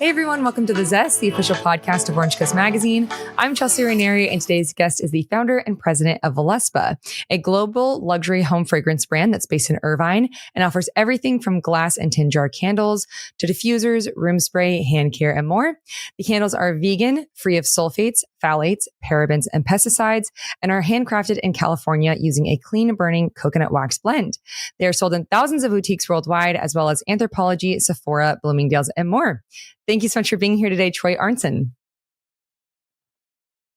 Hey everyone, welcome to The Zest, the official podcast of Orange Coast Magazine. I'm Chelsea Rainieri, and today's guest is the founder and president of Voluspa, a global luxury home fragrance brand that's based in Irvine and offers everything from glass and tin jar candles to diffusers, room spray, hand care, and more. The candles are vegan, free of sulfates, phalates, parabens, and pesticides, and are handcrafted in California using a clean-burning coconut wax blend. They are sold in thousands of boutiques worldwide, as well as Anthropologie, Sephora, Bloomingdale's, and more. Thank you so much for being here today, Troy Arntsen.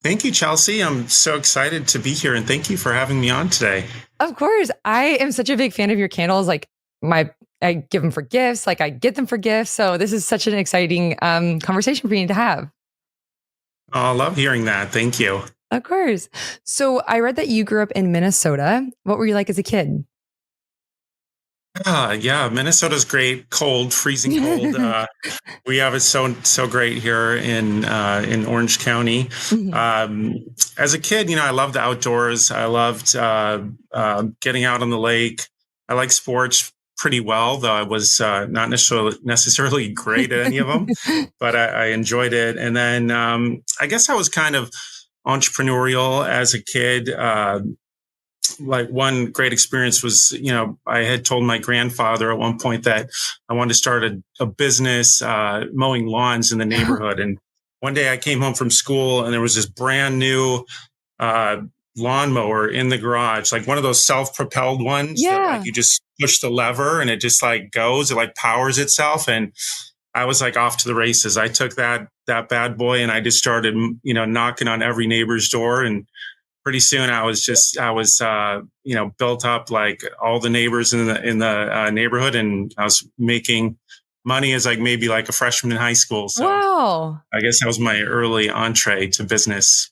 Thank you, Chelsea. I'm so excited to be here, and thank you for having me on today. Of course. I am such a big fan of your candles. I give them for gifts, I get them for gifts. So this is such an exciting conversation for you to have. Oh, I love hearing that. Thank you. Of course. So I read that you grew up in Minnesota. What were you like as a kid? Yeah, Minnesota's great, cold, freezing cold. We have it so great here in Orange County. Mm-hmm. As a kid, I loved the outdoors. I loved getting out on the lake. I like sports pretty well, though I was not necessarily great at any of them, but I enjoyed it. And then I guess I was kind of entrepreneurial as a kid. Like one great experience was, I had told my grandfather at one point that I wanted to start a business mowing lawns in the neighborhood. And one day I came home from school and there was this brand new lawnmower in the garage, like one of those self-propelled ones that you just push the lever and it just goes, it powers itself. And I was off to the races. I took that bad boy and I just started, knocking on every neighbor's door. And pretty soon I was built up like all the neighbors in the neighborhood, and I was making money as maybe a freshman in high school. So wow. I guess that was my early entree to business.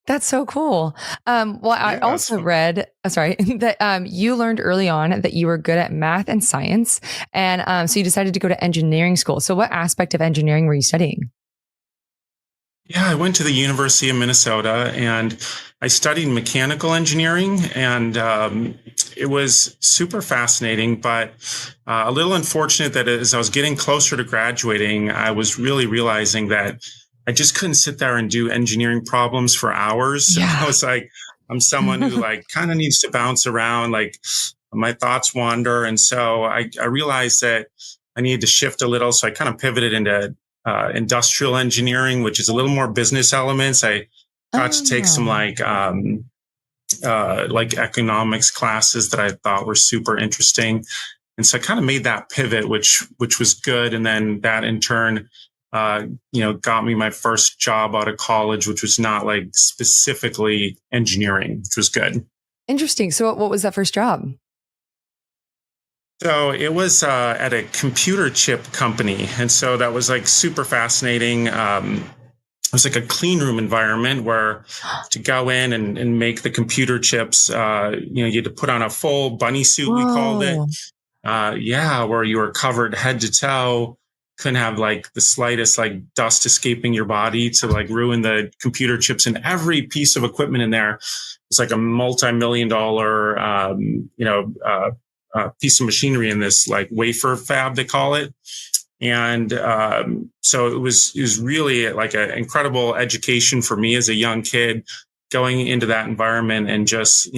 That's so cool. I also read, that you learned early on that you were good at math and science. And so you decided to go to engineering school. So what aspect of engineering were you studying? Yeah, I went to the University of Minnesota and I studied mechanical engineering, and it was super fascinating, but a little unfortunate that as I was getting closer to graduating, I was really realizing that I just couldn't sit there and do engineering problems for hours. Yeah. I was I'm someone who kind of needs to bounce around, my thoughts wander. And so I realized that I needed to shift a little. So I kind of pivoted into industrial engineering, which is a little more business elements. I got to take some economics classes that I thought were super interesting. And so I kind of made that pivot, which was good. And then that in turn, got me my first job out of college, which was not specifically engineering, which was good. Interesting. So what was that first job? So it was at a computer chip company. And so that was super fascinating. It was a clean room environment where to go in and make the computer chips, you had to put on a full bunny suit, we called it. Where you were covered head to toe, couldn't have the slightest dust escaping your body to ruin the computer chips. And every piece of equipment in there was a multi-million-dollar, piece of machinery in this wafer fab, they call it. And so it was really an incredible education for me as a young kid going into that environment and just,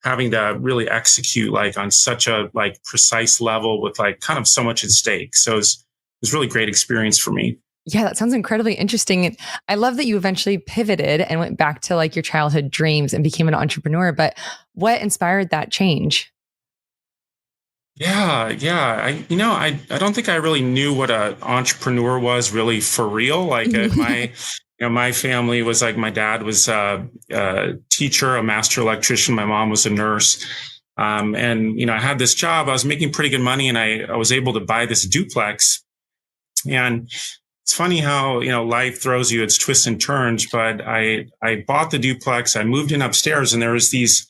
having to really execute on such a precise level with kind of so much at stake. So it was a really great experience for me. Yeah, that sounds incredibly interesting. And I love that you eventually pivoted and went back to your childhood dreams and became an entrepreneur. But what inspired that change? Yeah. I don't think I really knew what an entrepreneur was really for real. My family was my dad was a teacher, a master electrician. My mom was a nurse. And I had this job. I was making pretty good money, and I was able to buy this duplex. And it's funny how, life throws you its twists and turns, but I bought the duplex. I moved in upstairs, and there was these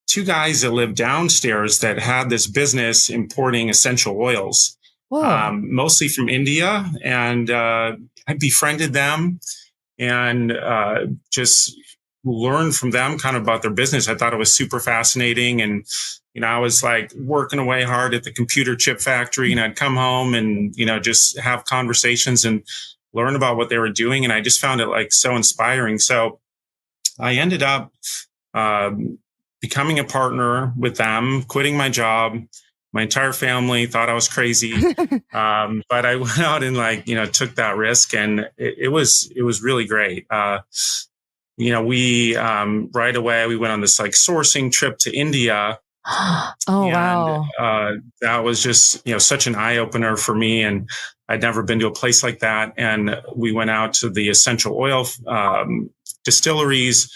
two guys that lived downstairs that had this business importing essential oils, mostly from India. And I befriended them and just learned from them kind of about their business. I thought it was super fascinating. And, I was like working away hard at the computer chip factory, and I'd come home and, just have conversations and learn about what they were doing. And I just found it like so inspiring. So I ended up becoming a partner with them, quitting my job. My entire family thought I was crazy. But I went out and took that risk, and it was really great. We right away, we went on this like sourcing trip to India. Oh, wow. That was just, such an eye opener for me. And I'd never been to a place like that. And we went out to the essential oil distilleries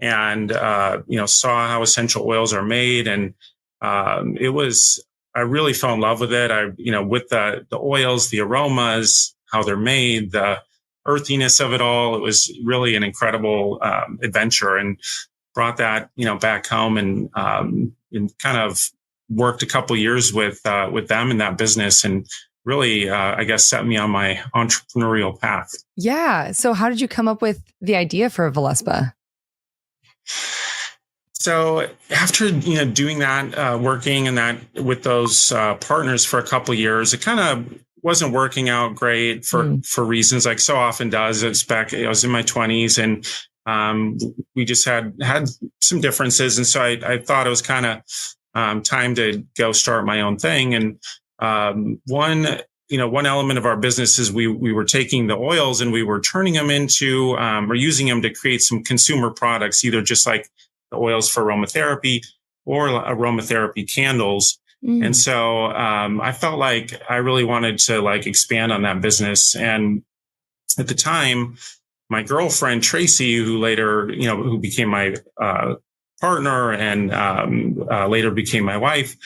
and, saw how essential oils are made. And I really fell in love with it. With the oils, the aromas, how they're made, the earthiness of it all. It was really an incredible adventure, and brought that, back home and kind of worked a couple years with them in that business, and really, I guess, set me on my entrepreneurial path. Yeah. So how did you come up with the idea for Voluspa? So after, doing that, working and that with those partners for a couple of years, it kind of wasn't working out great for reasons like so often does. I was in my 20s, and we just had some differences. And so I thought it was kind of time to go start my own thing. And one element of our business is we were taking the oils and we were turning them into or using them to create some consumer products, either just like the oils for aromatherapy or aromatherapy candles. And so I felt like I really wanted to like expand on that business. And at the time, my girlfriend, Tracy, who later, who became my partner and later became my wife,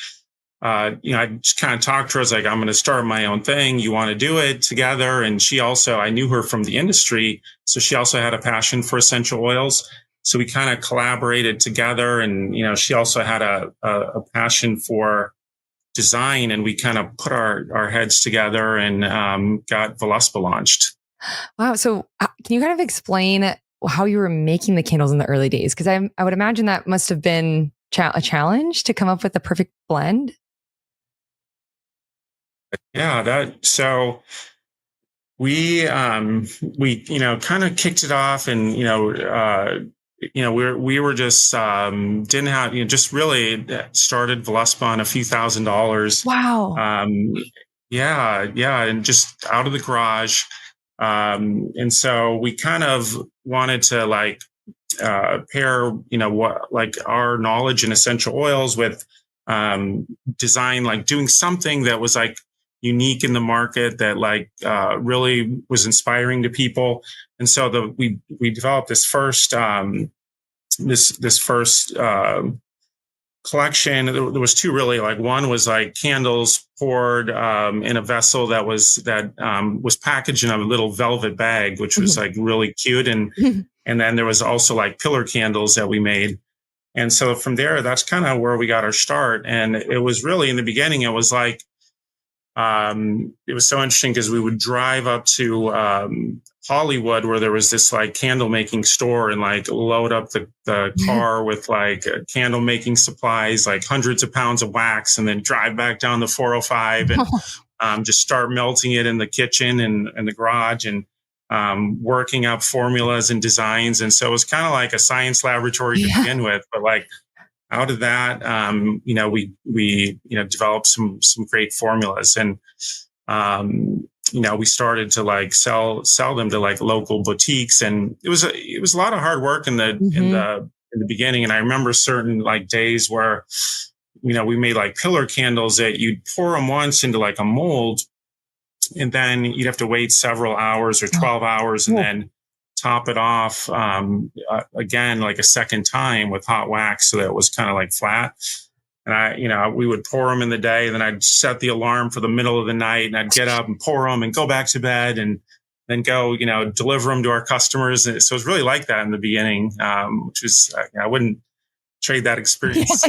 I just kind of talked to her. I was like, I'm going to start my own thing. You want to do it together? And she also, I knew her from the industry, so she also had a passion for essential oils. So we kind of collaborated together, and, she also had a passion for design, and we kind of put our heads together and got Voluspa launched. Wow. So can you kind of explain how you were making the candles in the early days? Because I would imagine that must have been a challenge to come up with the perfect blend. Yeah, so we kind of kicked it off, and we were just didn't have just really started Voluspa on a few $1,000s. Wow. Yeah, and just out of the garage. And so we kind of wanted to like pair what like our knowledge in essential oils with design, like doing something that was like unique in the market that like really was inspiring to people. And so we developed this first collection. There was two really. Like one was like candles poured in a vessel that was packaged in a little velvet bag, which was like really cute. And then there was also like pillar candles that we made. And so from there, that's kind of where we got our start. And it was really in the beginning, it was like it was so interesting because we would drive up to Hollywood, where there was this like candle making store, and like load up the car with like candle making supplies, like hundreds of pounds of wax, and then drive back down the 405 and just start melting it in the kitchen and the garage, and working up formulas and designs. And so it was kind of like a science laboratory to begin with, but like out of that, we developed some great formulas, and we started to like sell them to like local boutiques, and it was a lot of hard work in the beginning. And I remember certain like days where we made like pillar candles that you'd pour them once into like a mold, and then you'd have to wait several hours or 12 hours, and then top it off again like a second time with hot wax, so that it was kind of like flat. And we would pour them in the day, and then I'd set the alarm for the middle of the night, and I'd get up and pour them and go back to bed, and then go deliver them to our customers. And so it was really like that in the beginning, which was I wouldn't trade that experience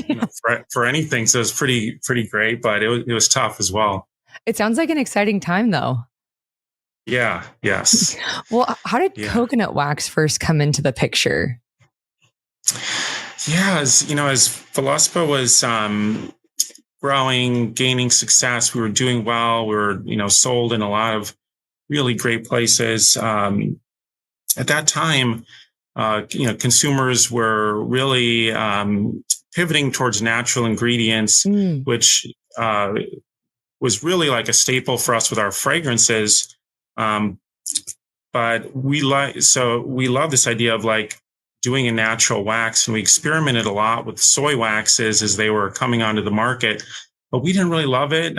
for anything. So it was pretty great, but it was tough as well. It sounds like an exciting time, though. Yeah. Yes. Well, how did coconut wax first come into the picture? Yeah, as Voluspa was growing, gaining success, we were doing well. We were, sold in a lot of really great places. At that time, consumers were really pivoting towards natural ingredients, which was really like a staple for us with our fragrances. Um, but we love this idea of like doing a natural wax, and we experimented a lot with soy waxes as they were coming onto the market, but we didn't really love it.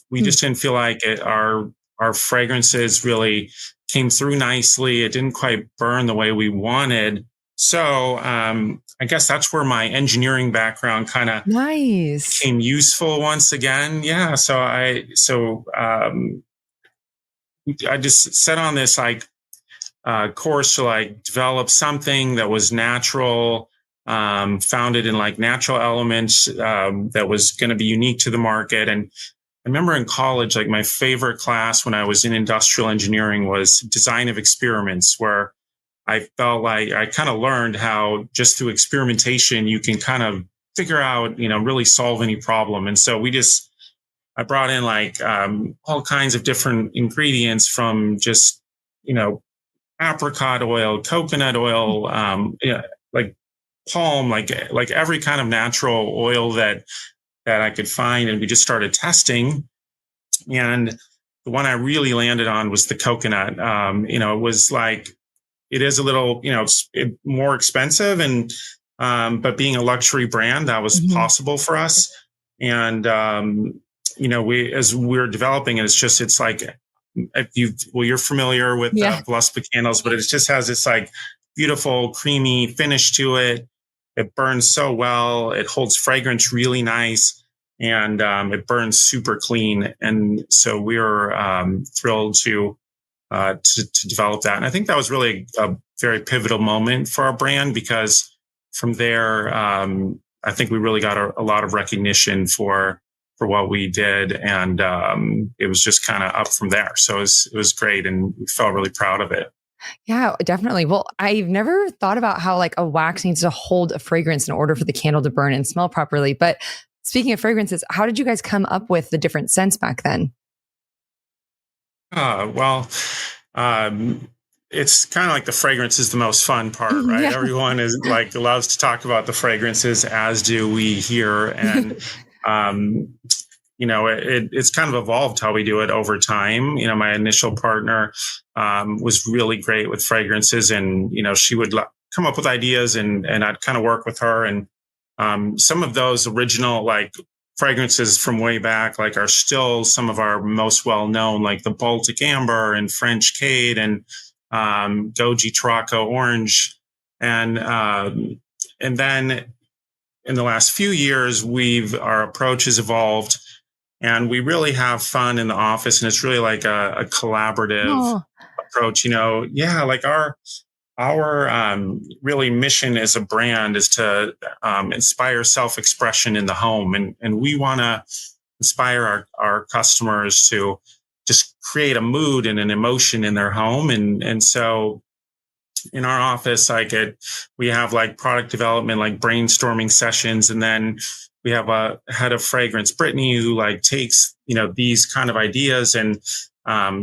We just didn't feel like our fragrances really came through nicely. It didn't quite burn the way we wanted. So I guess that's where my engineering background kind of Nice. became useful once again. Yeah. I just set on this like course to like develop something that was natural, founded in like natural elements, that was going to be unique to the market. And I remember in college, like my favorite class when I was in industrial engineering was design of experiments, where I felt like I kind of learned how just through experimentation, you can kind of figure out, really solve any problem. And so I brought in like all kinds of different ingredients from just, apricot oil, coconut oil, like palm, like every kind of natural oil that I could find. And we just started testing. And the one I really landed on was the coconut. It was like, it is a little, it's more expensive, and but being a luxury brand, that was possible for us. And as we're developing it, it's like, you're familiar with Voluspa candles, but it just has this like beautiful creamy finish to it. It burns so well. It holds fragrance really nice, and it burns super clean. And so we were thrilled to develop that. And I think that was really a very pivotal moment for our brand, because from there, I think we really got a lot of recognition for what we did. And it was just kind of up from there. So it was great, and we felt really proud of it. Yeah, definitely. Well, I've never thought about how like a wax needs to hold a fragrance in order for the candle to burn and smell properly. But speaking of fragrances, how did you guys come up with the different scents back then? Well, it's kind of like the fragrance is the most fun part, right? Yeah. Everyone is like loves to talk about the fragrances, as do we here. And it's kind of evolved how we do it over time. My initial partner was really great with fragrances, and she would come up with ideas, and I'd kind of work with her. And some of those original like fragrances from way back like are still some of our most well known, like the Baltic Amber and French Cade and Goji Tarocco Orange. And then in the last few years, our approach has evolved, and we really have fun in the office, and it's really like a collaborative approach. Like our really mission as a brand is to inspire self-expression in the home, and we want to inspire our customers to just create a mood and an emotion in their home. And so in our office, we have like product development, like brainstorming sessions. And then we have a head of fragrance, Brittany, who like takes, these kind of ideas and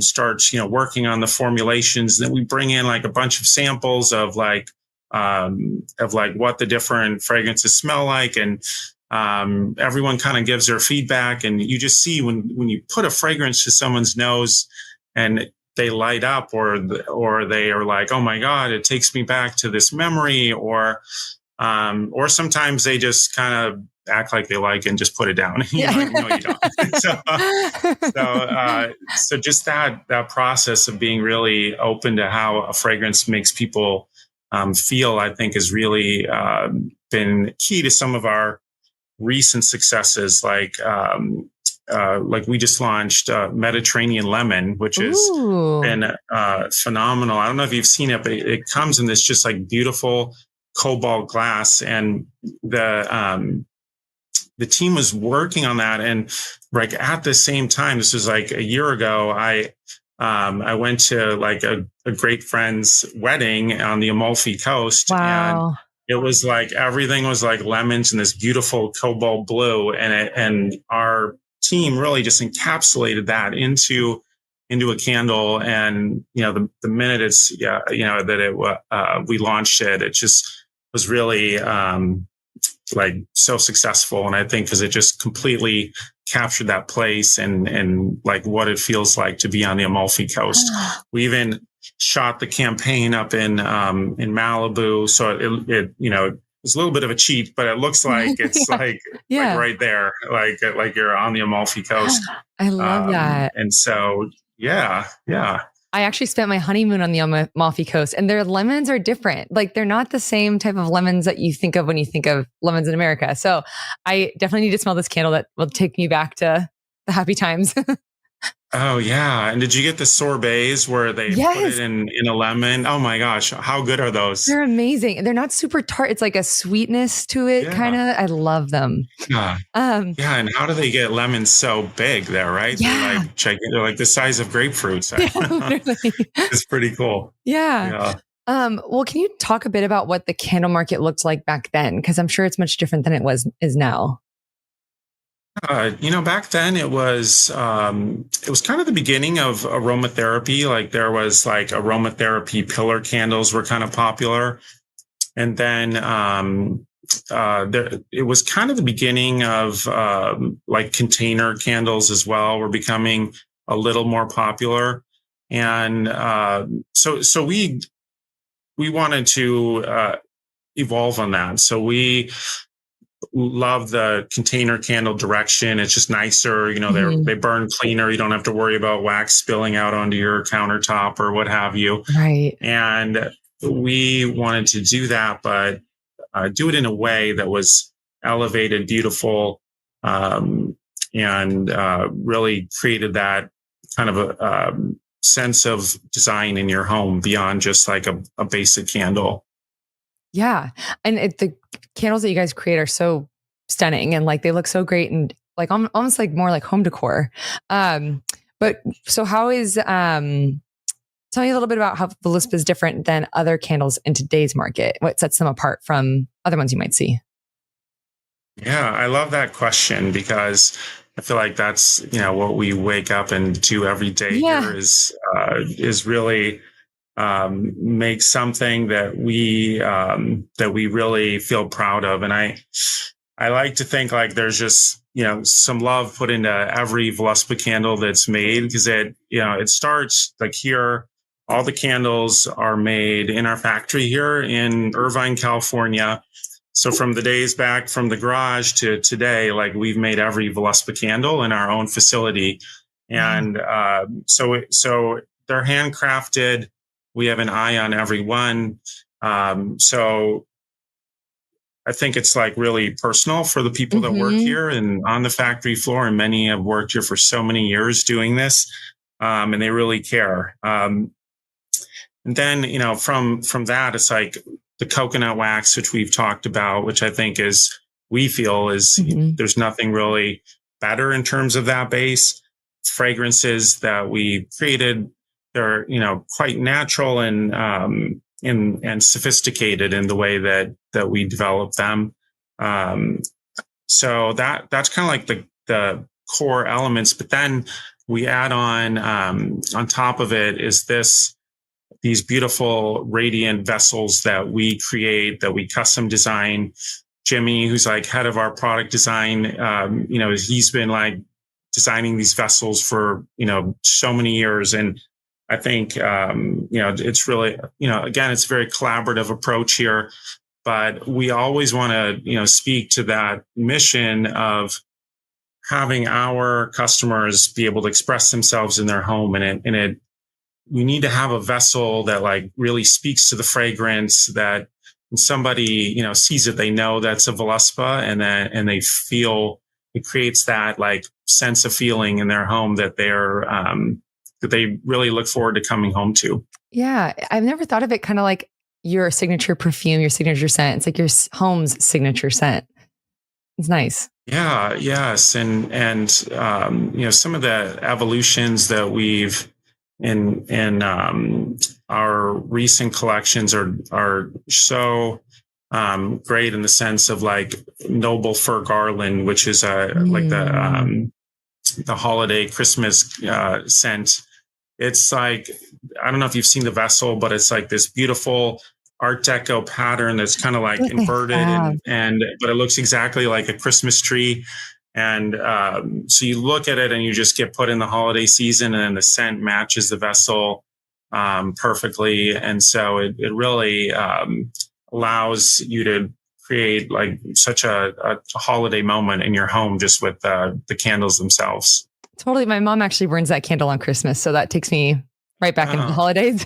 starts, working on the formulations. Then we bring in like a bunch of samples of like what the different fragrances smell like. And everyone kind of gives their feedback. And you just see when you put a fragrance to someone's nose and they light up, or they are like, oh my God, it takes me back to this memory, or sometimes they just kind of act like they like it and just put it down. You're like, no, you don't. So just that process of being really open to how a fragrance makes people feel, I think, has really been key to some of our recent successes. Like we just launched Mediterranean Lemon, which has been phenomenal. I don't know if you've seen it, but it comes in this just like beautiful cobalt glass, and the team was working on that. And like at the same time, this was like a year ago, I went to like a great friend's wedding on the Amalfi Coast. Wow. it was like everything was like lemons and this beautiful cobalt blue, and our team really just encapsulated that into a candle. And the minute it's we launched it, it just was really like so successful. And I think because it just completely captured that place and like what it feels like to be on the Amalfi Coast. We even shot the campaign up in Malibu, so it it's a little bit of a cheat, but it looks like it's like right there, like you're on the Amalfi Coast. I love that. And so yeah. I actually spent my honeymoon on the Amalfi Coast, and their lemons are different. Like, they're not the same type of lemons that you think of when you think of lemons in America. So I definitely need to smell this candle. That will take me back to the happy times. Oh yeah. And did you get the sorbets where they put it in a lemon? Oh my gosh. How good are those? They're amazing. They're not super tart. It's like a sweetness to it, kind of. I love them. Yeah. And how do they get lemons so big there, right? Yeah. They're like the size of grapefruits. It's pretty cool. Yeah. Well, can you talk a bit about what the candle market looked like back then? Because I'm sure it's much different than is now. Back then it was kind of the beginning of aromatherapy. Like there was like aromatherapy pillar candles were kind of popular. And then it was kind of the beginning of like container candles as well were becoming a little more popular. And so we wanted to evolve on that. So we love the container candle direction. It's just nicer. They burn cleaner. You don't have to worry about wax spilling out onto your countertop or what have you. Right. And we wanted to do that, but do it in a way that was elevated, beautiful, and really created that kind of a sense of design in your home beyond just like a basic candle. Yeah. And the candles that you guys create are so stunning, and like they look so great, and like almost like more like home decor. But so how is, tell me a little bit about how Voluspa is different than other candles in today's market. What sets them apart from other ones you might see? Yeah, I love that question because I feel like that's, what we wake up and do every day here is really make something that we really feel proud of. And I like to think like there's just, some love put into every Voluspa candle that's made, because it starts like here. All the candles are made in our factory here in Irvine, California. So from the days back from the garage to today, like we've made every Voluspa candle in our own facility. And so they're handcrafted. We have an eye on every one. So I think it's like really personal for the people that work here and on the factory floor. And many have worked here for so many years doing this. And they really care. And then, from that, it's like the coconut wax, which we've talked about, which I think we feel is there's nothing really better in terms of that base. Fragrances that we created, they're, quite natural and sophisticated in the way that we develop them. So that's kind of like the core elements, but then we add on top of it is these beautiful radiant vessels that we create, that we custom design. Jimmy, who's like head of our product design, he's been like designing these vessels for, so many years. And I think, it's really, again, it's a very collaborative approach here, but we always want to, speak to that mission of having our customers be able to express themselves in their home. And we need to have a vessel that like really speaks to the fragrance, that when somebody, sees it, they know that's a Voluspa, and they feel it creates that like sense of feeling in their home that that they really look forward to coming home to. Yeah. I've never thought of it kind of like your signature perfume, your signature scent. It's like your home's signature scent. It's nice. Yeah. Yes. And some of the evolutions that we've in our recent collections are so great in the sense of like noble fir garland, which is like the holiday Christmas scent. It's like, I don't know if you've seen the vessel, but it's like this beautiful Art Deco pattern that's kind of like inverted and but it looks exactly like a Christmas tree. And so you look at it and you just get put in the holiday season, and the scent matches the vessel perfectly. And so it really allows you to create like such a holiday moment in your home just with the candles themselves. Totally. My mom actually burns that candle on Christmas, so that takes me right back into the holidays.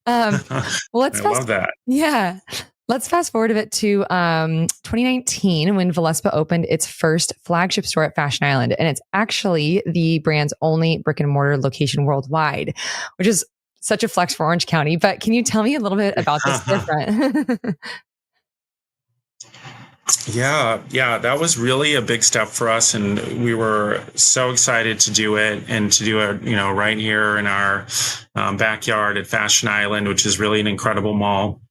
Well, I love that. Yeah. Let's fast forward a bit to 2019 when Voluspa opened its first flagship store at Fashion Island. And it's actually the brand's only brick and mortar location worldwide, which is such a flex for Orange County. But can you tell me a little bit about this storefront? Yeah, that was really a big step for us, and we were so excited to do it, and to do it, right here in our backyard at Fashion Island, which is really an incredible mall,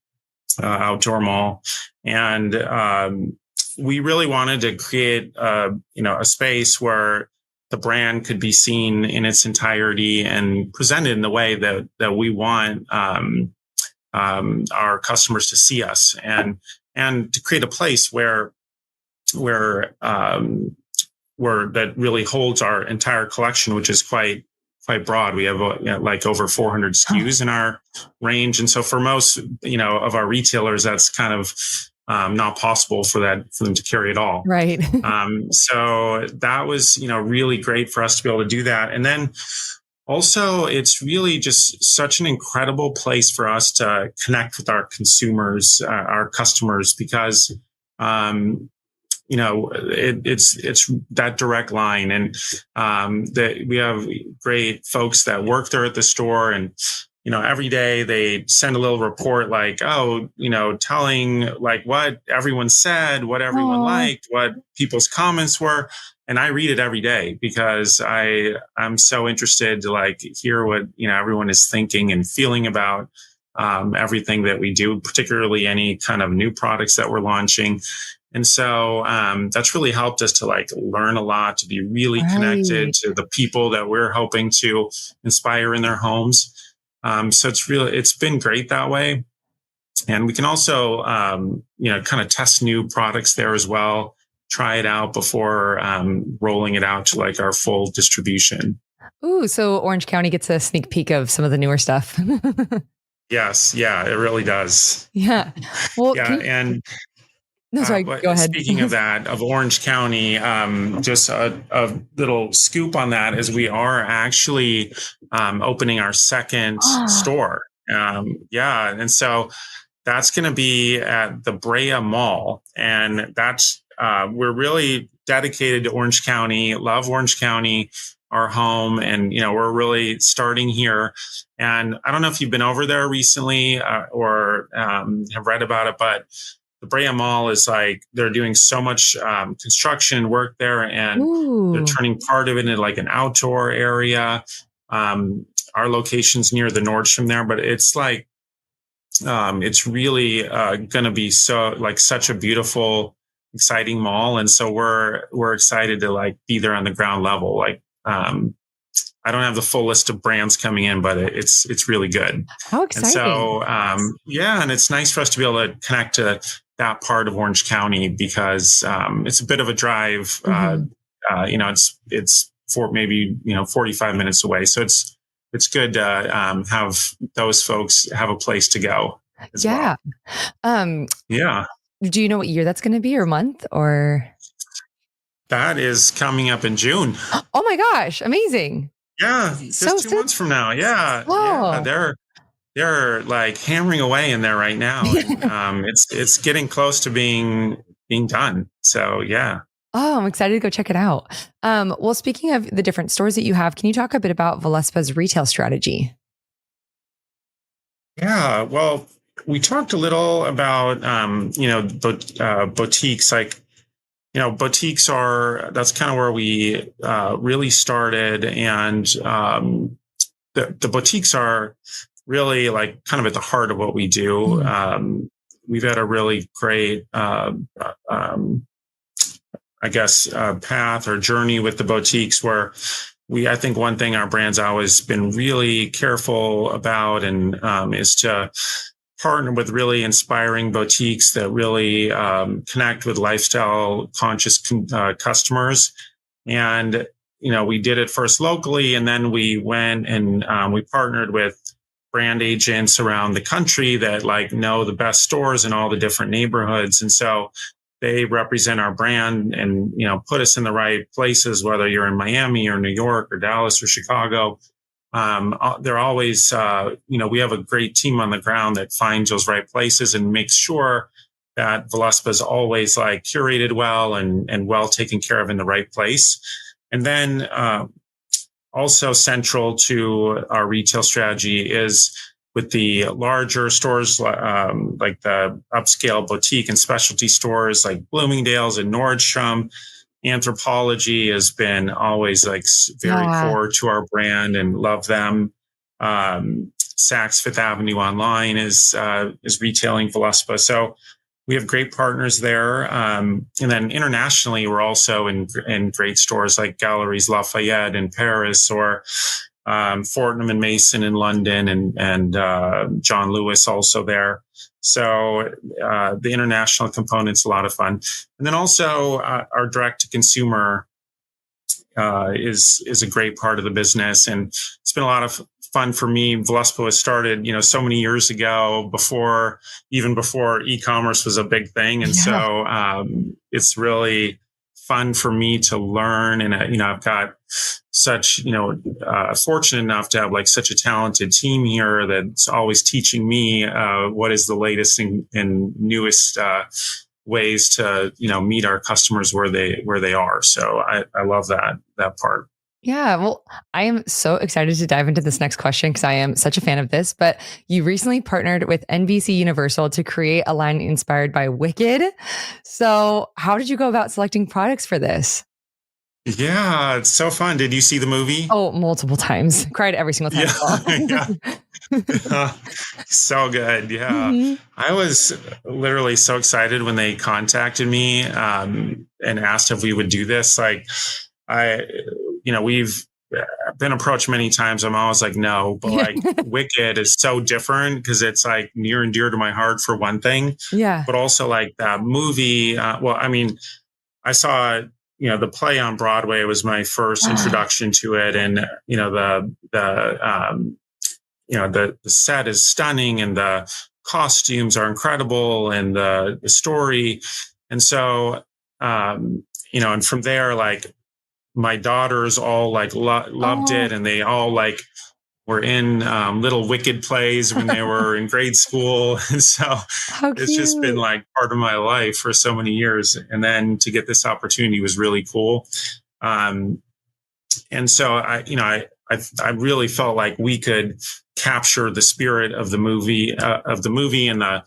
outdoor mall, and we really wanted to create, a space where the brand could be seen in its entirety and presented in the way that we want our customers to see us, and to create a place where that really holds our entire collection, which is quite broad. We have like over 400 SKUs in our range, and so for most of our retailers, that's kind of not possible for them to carry it all. Right. So that was really great for us to be able to do that, and then also, it's really just such an incredible place for us to connect with our consumers, our customers, because it's that direct line, and that we have great folks that work there at the store, and every day they send a little report like, telling like what everyone said, what everyone liked, what people's comments were. And I read it every day because I'm so interested to like hear what, everyone is thinking and feeling about everything that we do, particularly any kind of new products that we're launching. And so that's really helped us to like learn a lot, to be really connected to the people that we're hoping to inspire in their homes. So it's been great that way. And we can also, kind of test new products there as well, try it out before rolling it out to like our full distribution. Ooh, so Orange County gets a sneak peek of some of the newer stuff. Yes. Yeah, it really does. Yeah. Well, go ahead. Speaking of that, of Orange County, just a little scoop on that is we are actually opening our second store. And so that's going to be at the Brea Mall, and that's we're really dedicated to Orange County, love Orange County, our home, and we're really starting here. And I don't know if you've been over there recently or have read about it, but the Brea Mall is like, they're doing so much construction work there, and they're turning part of it into like an outdoor area. Our location's near the Nordstrom there, but it's like, it's really going to be such a beautiful, exciting mall. And so we're excited to like be there on the ground level. Like, I don't have the full list of brands coming in, but it's really good. How exciting. And so, and it's nice for us to be able to connect to that part of Orange County because it's a bit of a drive. It's for maybe 45 minutes away, so it's good to have those folks have a place to go as well. Do you know what year that's going to be, or month, or? That is coming up in June. Oh my gosh, amazing. Yeah, just 2 months from now. Yeah, they're like hammering away in there right now. And, it's getting close to being done. So yeah. Oh, I'm excited to go check it out. Well, speaking of the different stores that you have, can you talk a bit about Voluspa's retail strategy? Yeah, well, we talked a little about boutiques. Like, boutiques that's kind of where we really started, and the boutiques are really like kind of at the heart of what we do. we've had a really great, path or journey with the boutiques where I think one thing our brand's always been really careful about and is to partner with really inspiring boutiques that really connect with lifestyle conscious customers. And, we did it first locally, and then we went and we partnered with brand agents around the country that know the best stores in all the different neighborhoods. And so they represent our brand and, put us in the right places, whether you're in Miami or New York or Dallas or Chicago. They're always, we have a great team on the ground that finds those right places and makes sure that Voluspa is always curated well and well taken care of in the right place. And then also central to our retail strategy is with the larger stores, like the upscale boutique and specialty stores like Bloomingdale's and Nordstrom. Anthropologie has been always very core to our brand and love them. Saks Fifth Avenue online is retailing Voluspa. So we have great partners there. And then internationally, we're also in great stores like Galeries Lafayette in Paris or Fortnum and Mason in London and John Lewis also there. So the international component's a lot of fun. And then also our direct to consumer is a great part of the business. And it's been a lot of fun for me. Voluspa was started, so many years ago before e-commerce was a big thing. And so it's really fun for me to learn. And, I've got such, fortunate enough to have such a talented team here that's always teaching me what is the latest and newest ways to, meet our customers where they are. So I love that part. Yeah, well, I am so excited to dive into this next question because I am such a fan of this. But you recently partnered with NBC Universal to create a line inspired by Wicked. So how did you go about selecting products for this? Yeah, it's so fun. Did you see the movie? Oh, multiple times. Cried every single time. Yeah. So good. Yeah. Mm-hmm. I was literally so excited when they contacted me and asked if we would do this. We've been approached many times. I'm always no, but Wicked is so different because it's near and dear to my heart for one thing. Yeah. But also that movie. I saw, the play on Broadway was my first introduction to it. And, the set is stunning and the costumes are incredible and the story. And so, and from there, my daughters all loved it, and they all were in little Wicked plays when they were in grade school. And so it's just been part of my life for so many years. And then to get this opportunity was really cool. And so I really felt like we could capture the spirit of the movie and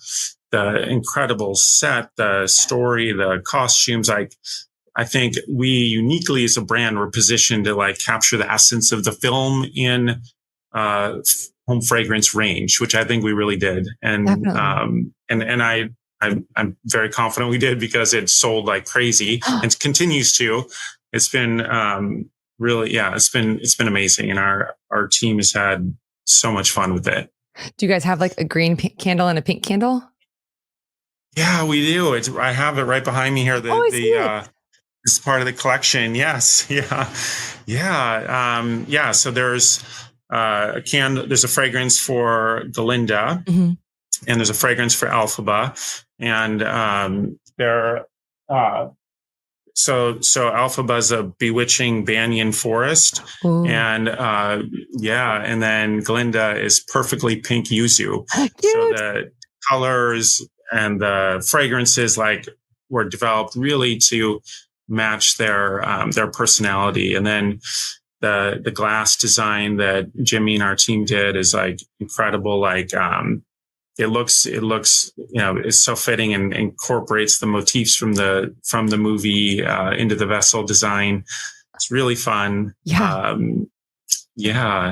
the incredible set, the story, the costumes. I think we uniquely as a brand were positioned to capture the essence of the film in home fragrance range, which I think we really did. And I'm very confident we did because it sold like crazy and continues to. It's been it's been amazing, and our team has had so much fun with it. Do you guys have a green candle and a pink candle? Yeah, we do. I have it right behind me here. It's part of the collection. Yes. Yeah. So there's there's a fragrance for Galinda, mm-hmm. and there's a fragrance for Alphaba, and so Alphaba is a bewitching banyan forest. Ooh. And and then Galinda is perfectly pink yuzu. Cute. So the colors and the fragrances were developed really to match their personality. And then the glass design that Jimmy and our team did is incredible. It looks it's so fitting and incorporates the motifs from the movie into the vessel design. It's really fun. Yeah.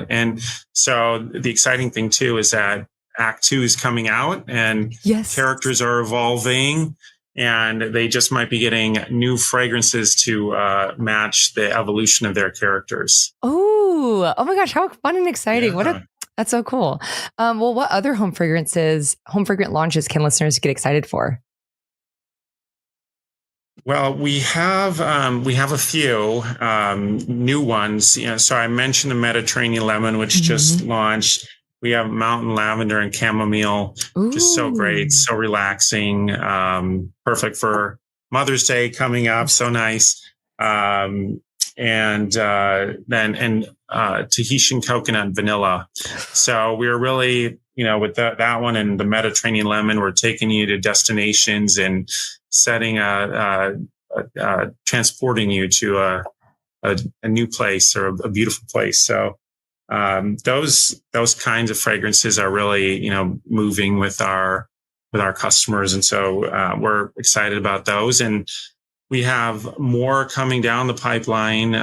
And so the exciting thing too is that Act 2 is coming out, and Yes. characters are evolving, and they just might be getting new fragrances to match the evolution of their characters. Oh my gosh, how fun and exciting. Yeah. That's so cool. Well, what other home fragrant launches can listeners get excited for? Well, we have a few new ones. So I mentioned the Mediterranean lemon, which just launched. We have mountain lavender and chamomile, just so great, so relaxing, perfect for Mother's Day coming up. So nice. And Tahitian coconut and vanilla. So we're really, with that one and the Mediterranean lemon, we're taking you to destinations and setting transporting you to a new place or a beautiful place. So those kinds of fragrances are really moving with our customers, and so we're excited about those. And we have more coming down the pipeline.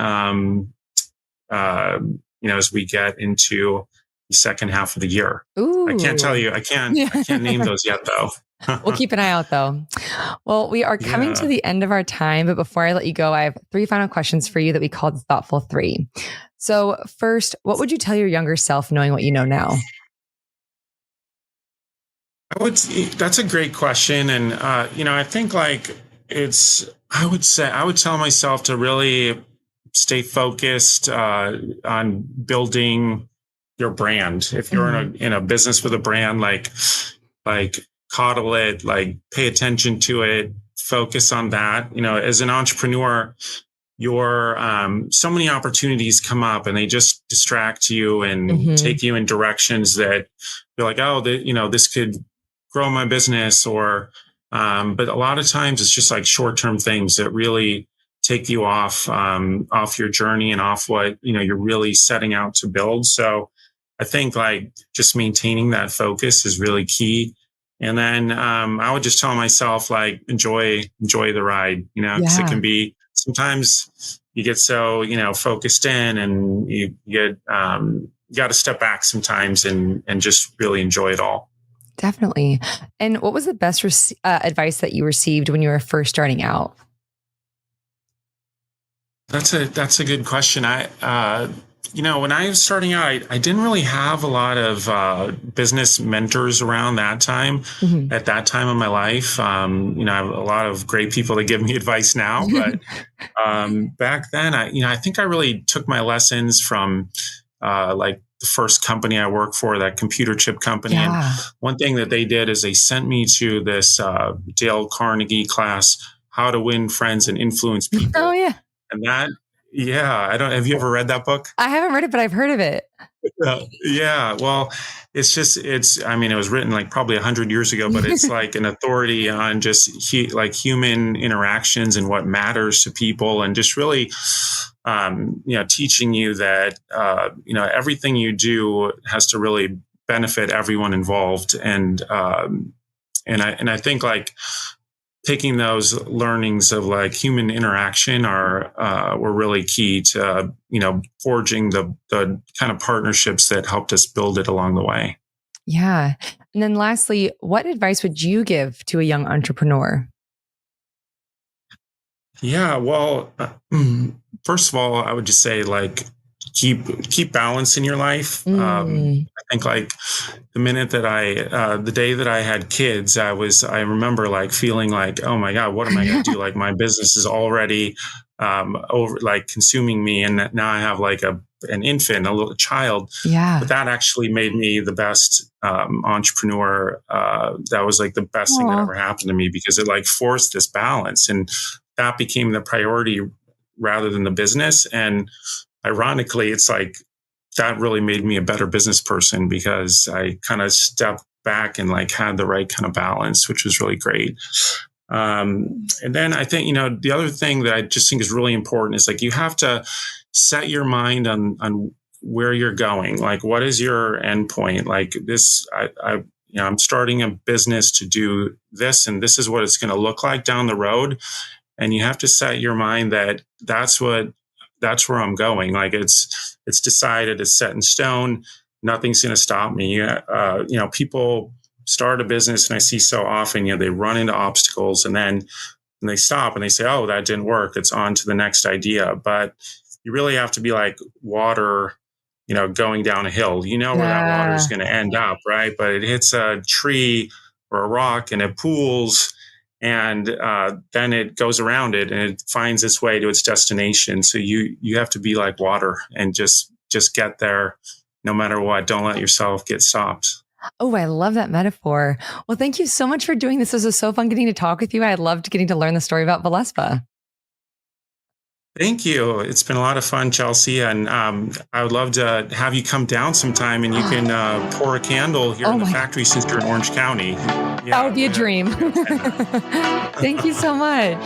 As we get into the second half of the year. Ooh. I can't tell you. I can't name those yet, though. We'll keep an eye out, though. Well, we are coming to the end of our time, but before I let you go, I have 3 final questions for you that we called the Thoughtful 3. So first, what would you tell your younger self knowing what you know now? That's a great question. And, I think I would tell myself to really stay focused on building your brand. If you're in a business with a brand, like coddle it, pay attention to it, focus on that. As an entrepreneur, so many opportunities come up and they just distract you and take you in directions that you're like, oh, this could grow my business, but a lot of times it's just short-term things that really take you off your journey and off what you're really setting out to build. So I think just maintaining that focus is really key. And then I would just tell myself enjoy the ride, because it can be, sometimes you get so focused in, and you get you got to step back sometimes and just really enjoy it all. Definitely. And what was the best advice that you received when you were first starting out? That's a good question. When I was starting out, I didn't really have a lot of business mentors around that time. At that time of my life, I have a lot of great people that give me advice now. But back then, I think I really took my lessons from the first company I worked for, that computer chip company. Yeah. And one thing that they did is they sent me to this Dale Carnegie class, How to Win Friends and Influence People. Oh, yeah. And have you ever read that book? I haven't read it, but I've heard of it. Yeah. Well, it was written probably 100 years ago, but it's an authority on just human interactions and what matters to people, and just really, teaching you that, everything you do has to really benefit everyone involved. And I think taking those learnings of human interaction were really key to forging the kind of partnerships that helped us build it along the way. Yeah. And then lastly, what advice would you give to a young entrepreneur? Yeah, well, first of all, I would just say keep balance in your life. I think the minute that the day that I had kids, I remember feeling oh my God, what am I going to do? My business is already over, consuming me. And now I have an infant, a little child. Yeah. But that actually made me the best entrepreneur. That was the best thing that ever happened to me, because it forced this balance, and that became the priority rather than the business. And ironically, it's that really made me a better business person, because I kind of stepped back and had the right kind of balance, which was really great. And then I think, the other thing that I just think is really important is you have to set your mind on where you're going. What is your end point? I'm starting a business to do this, and this is what it's going to look like down the road. And you have to set your mind that that's where I'm going. It's decided, it's set in stone. nothing's going to stop me. People start a business, and I see so often, they run into obstacles, and then they stop and they say, oh, that didn't work. It's on to the next idea. But you really have to be like water, going down a hill. You know where that water is going to end up, right? But it hits a tree or a rock and it pools, and then it goes around it and it finds its way to its destination. So you have to be like water and just get there no matter what. Don't let yourself get stopped. Oh, I love that metaphor. Well, thank you so much for doing this. This was so fun getting to talk with you. I loved getting to learn the story about Voluspa. Thank you. It's been a lot of fun, Chelsea. And I would love to have you come down sometime, and you can pour a candle here in the factory since you're in Orange County. That would be a dream. Thank you so much.